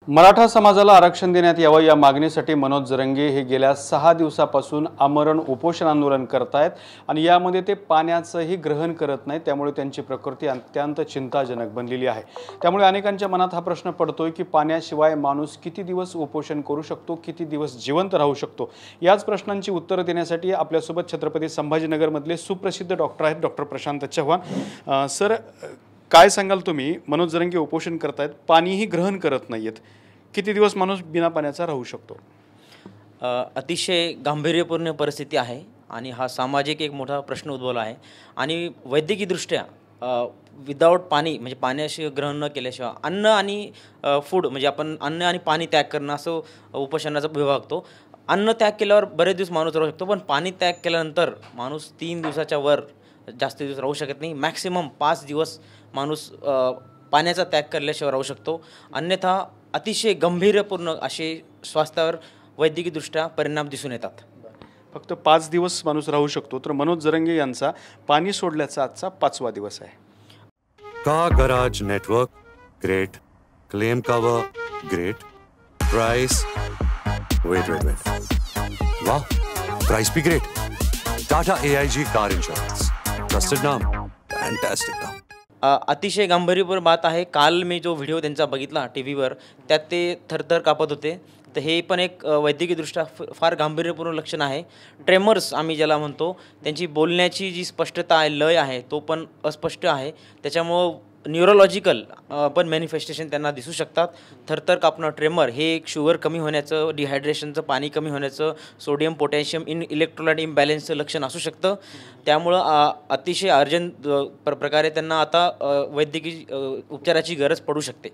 मराठा समाजाला आरक्षण देण्यात यावं या मागणीसाठी मनोज जरंगे हे गेल्या 6 दिवसापासून आमरण उपोषण आंदोलन करतायत आणि यामध्ये ते पाण्याचंही ग्रहण करत नाहीत। त्यामुळे त्यांची प्रकृती अत्यंत चिंताजनक बनलेली आहे। त्यामुळे अनेकांच्या मनात हा प्रश्न पडतोय की पाण्याशिवाय माणूस किती दिवस उपोषण करू शकतो, किती दिवस जिवंत राहू शकतो। याच प्रश्नांची उत्तरे देण्यासाठी आपल्यासोबत छत्रपती संभाजीनगर मधले सुप्रसिद्ध डॉक्टर आहेत, डॉक्टर प्रशांत चव्हाण। सर, काय सांगाल तुम्ही? मनोज जरंगे उपोषण करतायत, पाणीही ग्रहण करत नाहीयेत, किती दिवस माणूस बिना पाण्याचा राहू शकतो? अतिशय गांभीर्यपूर्ण परिस्थिती आहे आणि हा सामाजिक एक मोठा प्रश्न उद्भवला आहे आणि वैद्यकीयदृष्ट्या विदाऊट पाणी म्हणजे पाण्याशी ग्रहण न केल्याशिवाय अन्न आणि फूड म्हणजे आपण अन्न आणि पाणी त्याग करणं असं उपोषणाचा विभागतो। अन्न त्याग केल्यावर बरेच दिवस माणूस राहू शकतो, पण पाणी त्याग केल्यानंतर माणूस 3 दिवसाच्या वर जास्त दिवस राहू शकत नाही। मॅक्सिमम 5 दिवस माणूस पाण्याचा त्याग केल्याशिवाय राहू शकतो, अन्यथा अतिशय गंभीरपूर्ण असे स्वास्थ्यावर वैद्यकीयदृष्ट्या परिणाम दिसून येतात। फक्त 5 दिवस माणूस राहू शकतो, तर मनोज जरंगे यांचा पाणी सोडल्याचा आजचा 5वा दिवस आहे। Car garage network great, claim cover great, price wait वाह, प्राइस भी great. Tata AIG car insurance, trusted नाम, फैंटास्टिक नाम। अतिशय गांभीर्यपूर्ण बात आहे। काल मी जो व्हिडिओ त्यांचा बघितला टीव्हीवर, त्यात ते थरथर कापत होते, तर हे पण एक वैद्यकीयदृष्ट्या फार गांभीर्यपूर्ण लक्षण आहे। ट्रेमर्स आम्ही ज्याला म्हणतो, त्यांची बोलण्याची जी स्पष्टता आहे, लय आहे, तो पण अस्पष्ट आहे। त्याच्यामुळं न्यूरोलॉजिकल पण मॅनिफेस्टेशन त्यांना दिसू शकतात। थरथर कापणं, ट्रेमर हे एक शुगर कमी होण्याचं, डिहायड्रेशनचं, पाणी कमी होण्याचं, सोडियम पोटॅशियम इलेक्ट्रोलाइट इम्बॅलन्सचं लक्षण असू शकतं। त्यामुळं अतिशय अर्जंट प्रकारे त्यांना आता वैद्यकीय उपचाराची गरज पडू शकते।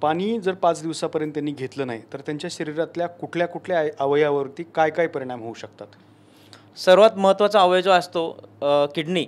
पाणी जर 5 दिवसापर्यंत त्यांनी घेतलं नाही, तर त्यांच्या शरीरातल्या कुठल्या कुठल्या अवयवावरती काय काय परिणाम होऊ शकतात? सर्वात महत्त्वाचा अवयव जो असतो किडनी,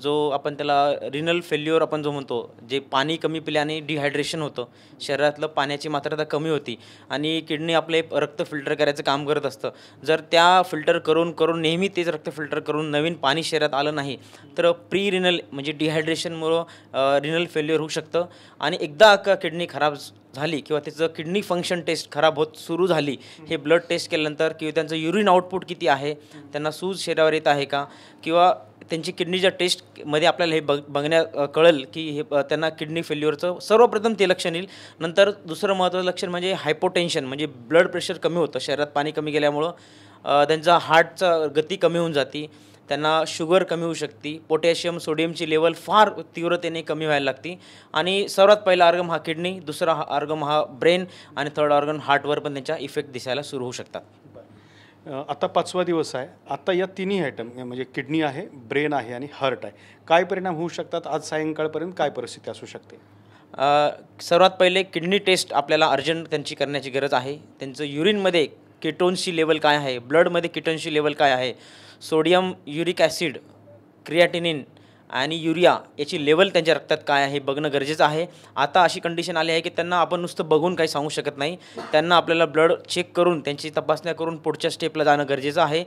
जो आपण त्याला रिनल फेल्युअर आपण जो म्हणतो, जे पाणी कमी पिल्याने डिहायड्रेशन होतं, शरीरातलं पाण्याची मात्रा कमी होती आणि किडनी आपले रक्त फिल्टर करायचं काम करत असतं। जर त्या फिल्टर करून नेहमी तेच रक्त फिल्टर करून नवीन पाणी शरीरात आलं नाही, तर प्री रिनल म्हणजे डिहायड्रेशनमुळं रिनल फेल्युअर होऊ शकतं आणि एकदा का किडनी खराब झाली किंवा त्याचं किडनी फंक्शन टेस्ट खराब होत सुरू झाली, हे ब्लड टेस्ट केल्यानंतर किंवा त्यांचं युरिन आउटपुट किती आहे, त्यांना सूज शरीरावर येत आहे का, किंवा त्यांची किडनीच्या टेस्टमध्ये आपल्याला हे बघण्यात कळेल की हे त्यांना किडनी फेल्युअरचं सर्वप्रथम ते लक्षण येईल। नंतर दुसरं महत्त्वाचं लक्षण म्हणजे हायपोटेन्शन, म्हणजे ब्लड प्रेशर कमी होतं, शरीरात पाणी कमी गेल्यामुळं त्यांचा हार्टचा गती कमी होऊन जाते, त्यांना शुगर कमी होऊ शकते, पोटॅशियम सोडियमची लेवल फार तीव्रतेने कमी व्हायला लागते आणि सर्वात पहिला ऑर्गन हा किडनी, दुसरा ऑर्गन हा ब्रेन आणि थर्ड ऑर्गन हार्टवर पण त्यांच्या इफेक्ट दिसायला सुरू होऊ शकतात। आता 5वा दिवस आहे। आता या तिन्ही आयटम म्हणजे किडनी आहे, ब्रेन आहे आणि हार्ट आहे, काय परिणाम होऊ शकतात? आज सायंकाळपर्यंत काय परिस्थिती असू शकते? सर्वात पहिले किडनी टेस्ट आपल्याला अर्जंट त्यांची करण्याची गरज आहे। त्यांचं युरिनमध्ये कीटोन्सची लेवल काय आहे, ब्लडमध्ये कीटोन्सची लेवल काय आहे, सोडियम, युरिक ॲसिड, क्रिएटिनिन आणि युरिया याची लेवल त्यांच्या रक्तात काय आहे बघणं गरजेचं आहे। आता अशी कंडिशन आली आहे की त्यांना आपण नुसतं बघून काही सांगू शकत नाही, त्यांना आपल्याला ब्लड चेक करून त्यांची तपासण्या करून पुढच्या स्टेपला जाणं गरजेचं आहे।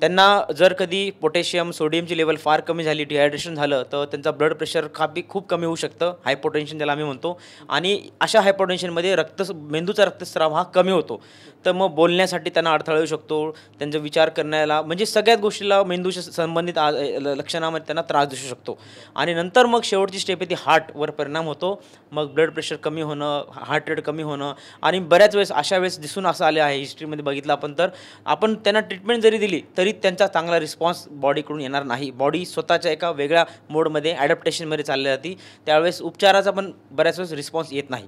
त्यांना जर कधी पोटॅशियम सोडियमची लेवल फार कमी झाली, डिहायड्रेशन झालं, तर त्यांचा ब्लड प्रेशर खूप कमी होऊ शकतं, हायपोटेन्शन ज्याला आम्ही म्हणतो, आणि अशा हायपोटेन्शनमध्ये मेंदूचा रक्तस्राव हा कमी होतो, तर मग बोलण्यासाठी त्यांना अडथळा येऊ शकतो, त्यांचा विचार करण्याला म्हणजे सगळ्याच गोष्टीला मेंदूशी संबंधित लक्षणामध्ये त्यांना त्रास दिसू शकतो। आणि नंतर मग शेवटची स्टेप आहे ती हार्टवर परिणाम होतो, मग ब्लड प्रेशर कमी होणं, हार्ट रेट कमी होणं, आणि बऱ्याच वेळेस अशा वेळेस दिसून असं आले आहे हिस्ट्रीमध्ये बघितलं आपण, तर आपण त्यांना ट्रीटमेंट जरी दिली तरी त्यांचा चांगला रिस्पॉन्स बॉडीकडून येणार नाही। बॉडी स्वतःच्या एका वेगळ्या मोडमध्ये ॲडॅप्टेशनमध्ये चालली जाते, त्यावेळेस उपचाराचा पण बऱ्याच वेळेस रिस्पॉन्स येत नाही।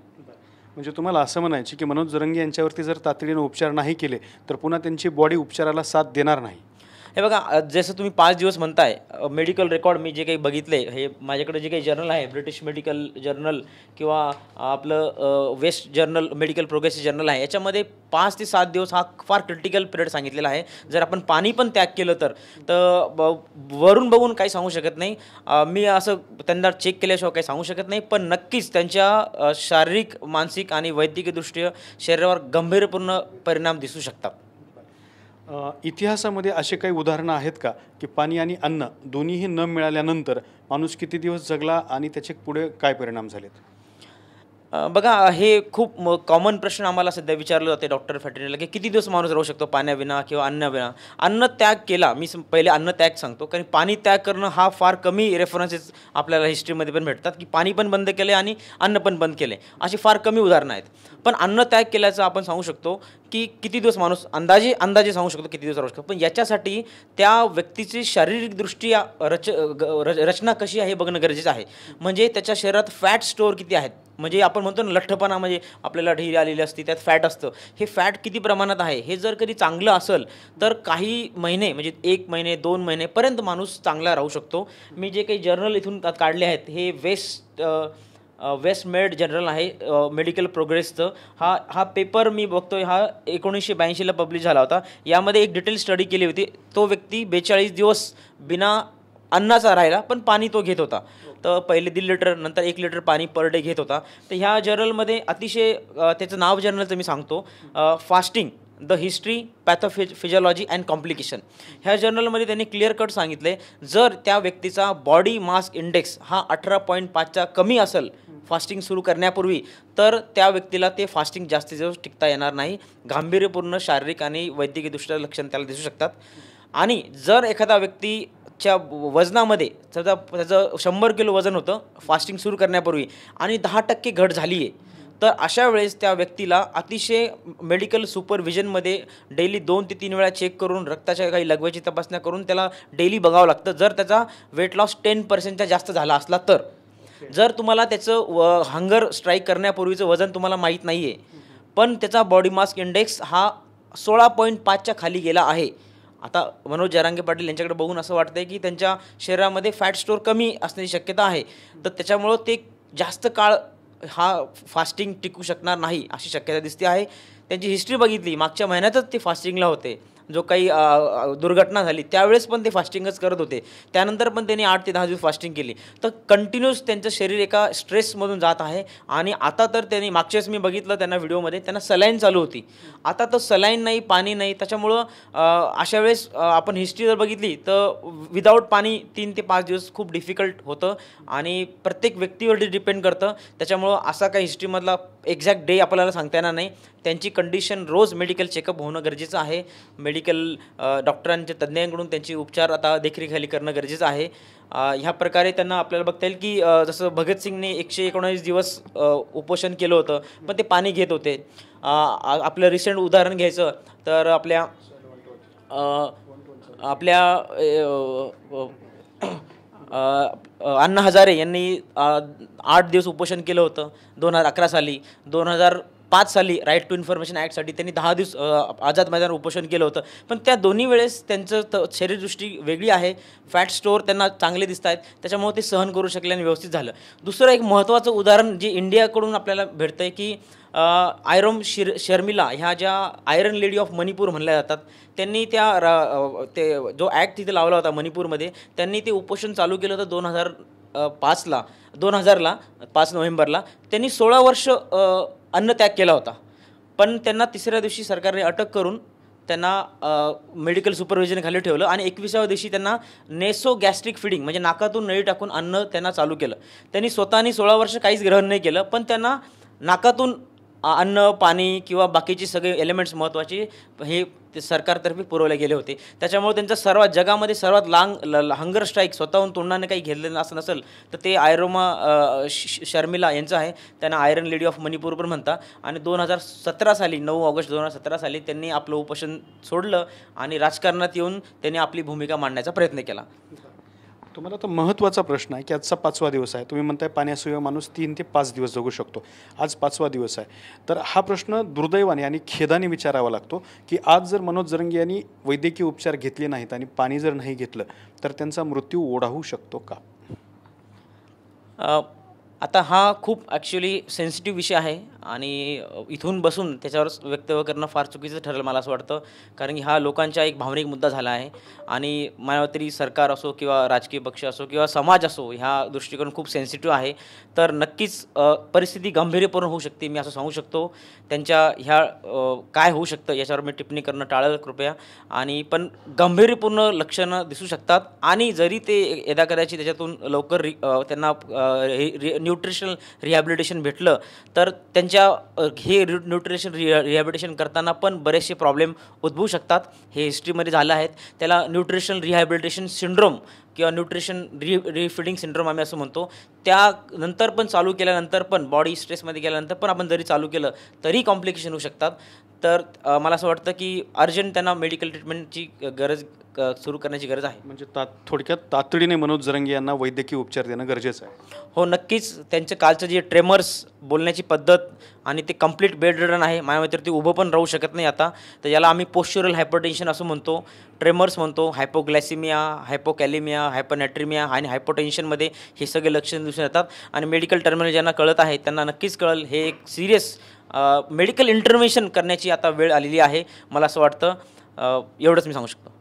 म्हणजे तुम्हाला असं म्हणायचे की मनोज जरंगे यांच्यावरती जर तातडीने उपचार नाही केले, तर पुन्हा त्यांची बॉडी उपचाराला साथ देणार नाही? हे बघा, जसं तुम्ही 5 दिवस म्हणताय, मेडिकल रेकॉर्ड मी जे काही बघितले, हे माझ्याकडे जे काही जर्नल आहे, ब्रिटिश मेडिकल जर्नल किंवा आपलं west journal, medical progress journal आहे, याच्यामध्ये 5 ते 7 दिवस हा फार क्रिटिकल पिरियड सांगितलेला आहे। जर आपण पाणी पण त्याग केलं तर वरून बघून काही सांगू शकत नाही, मी असं त्यांना चेक केल्याशिवाय काही सांगू शकत नाही, पण नक्कीच त्यांच्या शारीरिक, मानसिक आणि वैद्यकीयदृष्ट्या शरीरावर गंभीरपूर्ण परिणाम दिसू शकतात। इतिहासामध्ये असे काही उदाहरणं आहेत का की पाणी आणि अन्न दोन्हीही न मिळाल्यानंतर माणूस किती दिवस जगला आणि त्याचे पुढे काय परिणाम झालेत? बघा हे खूप कॉमन प्रश्न आम्हाला सध्या विचारलं जाते डॉक्टर फॅटर्नीला की किती दिवस माणूस राहू शकतो पाण्याविना किंवा अन्नाविना. अन्न त्याग केला, मी पहिले अन्न त्याग सांगतो, कारण पाणी त्याग करणं हा फार कमी रेफरन्सेस आपल्याला हिस्ट्रीमध्ये पण भेटतात की पाणी पण बंद केले आणि अन्न पण बंद केले, अशी फार कमी उदाहरणं आहेत. पण अन्न त्याग केल्याचं आपण सांगू शकतो की किती दिवस माणूस अंदाजे सांगू शकतो किती दिवस राहू शकतो. पण याच्यासाठी त्या व्यक्तीची शारीरिकदृष्ट्या रचना कशी आहे हे बघणं गरजेचं आहे. म्हणजे त्याच्या शरीरात फॅट स्टोअर किती आहेत, म्हणजे आपण म्हणतो ना लठ्ठपणा, म्हणजे आपल्याला ढील आलेली असते त्यात फॅट असतं, हे फॅट किती प्रमाणात आहे हे जर कधी चांगलं असेल तर काही महिने म्हणजे 1 महिने 2 महिनेपर्यंत माणूस चांगला राहू शकतो. मी जे काही जर्नल इथून काढले आहेत हे वेस्ट मेड जर्नल आहे मेडिकल प्रोग्रेसचं. हा पेपर मी बघतोय हा 1982ला पब्लिश झाला होता. यामध्ये एक डिटेल स्टडी केली होती. तो व्यक्ती 42 दिवस बिना अन्नाचा राहिला पण पाणी तो घेत होता. तर पहिले 1.5 लिटर नंतर 1 लिटर पाणी पर डे घेत होता. तर ह्या जर्नलमध्ये अतिशय त्याचं नाव जर्नलचं मी सांगतो, fasting the history pathophysiology and complication. ह्या जर्नलमध्ये त्यांनी क्लिअर कट सांगितले जर त्या व्यक्तीचा बॉडी मास इंडेक्स हा 18.5च्या कमी असेल फास्टिंग सुरू करण्यापूर्वी तर त्या व्यक्तीला ते फास्टिंग जास्तीत जास्त टिकता येणार नाही. गांभीर्यपूर्ण शारीरिक आणि वैद्यकीयदृष्ट्या लक्षण त्याला दिसू शकतात. आणि जर एखादा व्यक्तीच्या वजनामध्ये समजा त्याचं 100 किलो वजन होतं फास्टिंग सुरू करण्यापूर्वी आणि 10% घट झाली आहे तर अशा वेळेस त्या व्यक्तीला अतिशय मेडिकल सुपरविजनमध्ये डेली 2 ते 3 वेळा चेक करून रक्ताच्या काही लगवेची तपासण्या करून त्याला डेली बघावं लागतं. जर त्याचा वेट लॉस 10%च्या जास्त झाला असला तर. जर तुम्हाला त्याचं हंगर स्ट्राईक करण्यापूर्वीचं वजन तुम्हाला माहीत नाही आहे पण त्याचा बॉडी मास इंडेक्स हा 16.5च्या खाली गेला आहे. आता मनोज जरांगे पाटील यांच्याकडे बघून असं वाटतंय की त्यांच्या शरीरामध्ये फॅट स्टोअर कमी असण्याची शक्यता आहे, तर त्याच्यामुळं ते जास्त काळ हा फास्टिंग टिकू शकणार नाही अशी शक्यता दिसते आहे. त्यांची हिस्ट्री बघितली मागच्या महिन्यातच ते फास्टिंगला होते, जो काही दुर्घटना झाली त्यावेळेस पण ते फास्टिंगच करत होते, त्यानंतर पण त्यांनी 8 ते 10 दिवस फास्टिंग केली. तर कंटिन्यूस त्यांचं शरीर एका स्ट्रेसमधून जात आहे. आणि आता तर त्यांनी मागच्या वेळेस मी बघितलं त्यांना व्हिडिओमध्ये त्यांना सलाईन चालू होती, आता तर सलाईन नाही पाणी नाही. त्याच्यामुळं अशा वेळेस आपण हिस्ट्री जर बघितली तर विदाऊट पाणी 3 ते 5 दिवस खूप डिफिकल्ट होतं आणि प्रत्येक व्यक्तीवरती डिपेंड करतं. त्याच्यामुळं असा काही हिस्ट्रीमधला एक्झॅक्ट डे आपल्याला सांगता येणार नाही. त्यांची कंडिशन रोज मेडिकल चेकअप होणं गरजेचं आहे. मेडिकल डॉक्टरांच्या तज्ज्ञांकडून त्यांची उपचार आता देखरेखीखाली करणं गरजेचं आहे. ह्या प्रकारे त्यांना आपल्याला बघता येईल की जसं भगतसिंगने 119 दिवस उपोषण केलं होतं पण ते पाणी घेत होते. आपलं रिसेंट उदाहरण घ्यायचं तर आपल्या अण्णा हजारे यांनी 8 दिवस उपोषण केलं होतं 2011 साली. 2005 साली राईट टू इन्फॉर्मेशन ॲक्टसाठी त्यांनी 10 दिवस आझाद मैदान उपोषण केलं होतं. पण त्या दोन्ही वेळेस त्यांचं शरीरदृष्टी वेगळी आहे, फॅट स्टोअर त्यांना चांगले दिसत आहेत, त्याच्यामुळे ते सहन करू शकले आणि व्यवस्थित झालं. दुसरं एक महत्त्वाचं उदाहरण जे इंडियाकडून आपल्याला भेटतं आहे की आयरोम शर्मिला ह्या ज्या आयरन लेडी ऑफ मणिपूर म्हणल्या जातात, त्यांनी ते जो ॲक्ट तिथे लावला होता मणिपूरमध्ये, त्यांनी ते उपोषण चालू केलं होतं 2000ला 5 नोव्हेंबरला. त्यांनी 16 वर्ष अन्नत्याग केला होता. पण त्यांना 3ऱ्या दिवशी सरकारने अटक करून त्यांना मेडिकल सुपरविजनखाली ठेवलं आणि 21व्या दिवशी त्यांना नेसो गॅस्ट्रिक फिडिंग म्हणजे नाकातून नळी टाकून अन्न त्यांना चालू केलं. त्यांनी स्वतःनी 16 वर्ष काहीच ग्रहण नाही केलं पण त्यांना नाकातून अन्न पाणी किंवा बाकीचे सगळे एलिमेंट्स महत्त्वाचे हे सरकारतर्फे पुरवले गेले होते. त्याच्यामुळे त्यांचा जगामध्ये सर्वात हंगर स्ट्राईक स्वतःहून तोंडाने काही घेतलेलं असं नसेल तर ते आयरोमा शर्मिला यांचं आहे. त्यांना आयरन लेडी ऑफ मणिपूर पण म्हणतात. आणि 2017 साली 9 ऑगस्ट 2017 साली त्यांनी आपलं उपोषण सोडलं आणि राजकारणात येऊन त्यांनी आपली भूमिका मांडण्याचा प्रयत्न केला. तुम्हाला तर महत्त्वाचा प्रश्न आहे की आजचा 5वा दिवस आहे. तुम्ही म्हणताय पाण्याशिवाय माणूस 3 ते 5 दिवस जगू शकतो. आज 5वा दिवस आहे. तर हा प्रश्न दुर्दैवाने आणि खेदाने विचारावा लागतो की आज जर मनोज जरंगे यांनी वैद्यकीय उपचार घेतले नाहीत आणि पाणी जर नाही घेतलं तर त्यांचा मृत्यू ओढावू शकतो का? आता हा खूप ॲक्च्युली सेन्सिटिव्ह विषय आहे आणि इथून बसून त्याच्यावर वक्तव्य करणं फार चुकीचं ठरेल मला असं वाटतं, कारण की हा लोकांचा एक भावनिक मुद्दा झाला आहे आणि मला तरी सरकार असो किंवा राजकीय पक्ष असो किंवा समाज असो ह्या दृष्टिकोन खूप सेन्सिटिव्ह आहे. तर नक्कीच परिस्थिती गंभीरपूर्ण होऊ शकते, मी असं सांगू शकतो. त्यांच्या ह्या काय होऊ शकतं याच्यावर मी टिप्पणी करणं टाळेल कृपया. आणि पण गंभीरपूर्ण लक्षणं दिसू शकतात आणि जरी ते यदा कदाचित त्याच्यातून लवकर त्यांना न्यूट्रिशनल रिहॅबिलिटेशन भेटलं तर त्यांच्या हे न्यूट्रिशन रिहॅबिलिटेशन करताना पण बरेचसे प्रॉब्लेम उद्भवू शकतात. हे हिस्ट्रीमध्ये झालं आहेत. त्याला न्यूट्रिशनल रिहॅबिलिटेशन सिंड्रोम किंवा न्यूट्रिशन रिफिडिंग सिंड्रोम आम्ही असं म्हणतो. त्यानंतर पण चालू केल्यानंतर पण बॉडी स्ट्रेसमध्ये गेल्यानंतर पण आपण जरी चालू केलं तरी कॉम्प्लिकेशन होऊ शकतात. तर मला असं वाटतं की अर्जंट त्यांना मेडिकल ट्रीटमेंटची गरज सुरू करण्याची गरज आहे. म्हणजे थोडक्यात तातडीने मनोज जरंगे यांना वैद्यकीय उपचार देणं गरजेचं आहे. हो नक्कीच. त्यांचं कालचं जे ट्रेमर्स बोलण्याची पद्धत आणि ते कंप्लीट बेड रिडन आहे. माझ्या ते उभं पण राहू शकत नाही आता. तर याला आम्ही पोस्चरल हायपरटेन्शन असं म्हणतो, ट्रेमर्स म्हणतो, हायपोग्लायसिमिया, हायपोकॅलिमिया, हायपरनॅट्रिमिया आणि हायपोटेन्शनमध्ये हे सगळे लक्षण दिसून येतात. आणि मेडिकल टर्मिनॉलॉजी ज्यांना कळत आहे त्यांना नक्कीच कळेल हे एक सिरियस मेडिकल इंटरव्हेन्शन करण्याची आता वेळ आलेली आहे मला असं वाटतं. एवढंच मी सांगू शकतो.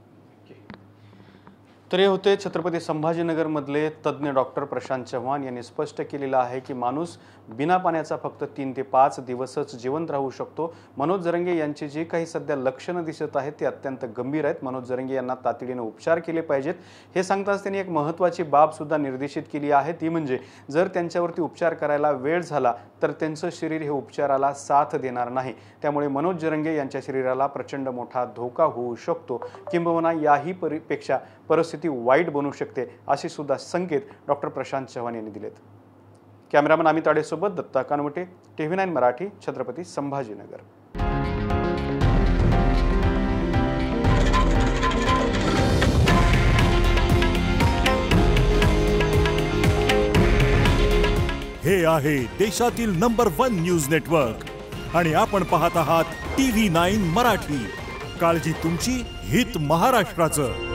तर हे होते छत्रपती संभाजीनगरमधले तज्ज्ञ डॉक्टर प्रशांत चव्हाण यांनी स्पष्ट केलेलं आहे की माणूस बिना पाण्याचा फक्त 3 ते 5 दिवसच जिवंत राहू शकतो. मनोज जरंगे यांची जी काही सध्या लक्षणं दिसत आहेत ते अत्यंत गंभीर आहेत. मनोज जरंगे यांना तातडीने उपचार केले पाहिजेत. हे सांगताच त्यांनी एक महत्त्वाची बाबसुद्धा निर्देशित केली आहे, ती म्हणजे जर त्यांच्यावरती उपचार करायला वेळ झाला तर त्यांचं शरीर हे उपचाराला साथ देणार नाही. त्यामुळे मनोज जरंगे यांच्या शरीराला प्रचंड मोठा धोका होऊ शकतो, किंबहुना याही पेक्षा परिस्थिती वाईट बनू शकते, असे सुद्धा संकेत डॉक्टर प्रशांत चव्हाण यांनी दिलेत. कॅमेरामन अमित आडेसोबत दत्ता कानवटे, TV9 मराठी, छत्रपती संभाजीनगर. हे आहे देशातील नंबर 1 न्यूज नेटवर्क आणि आपण पाहत आहात TV9 मराठी. काळजी तुमची, हित महाराष्ट्राचं.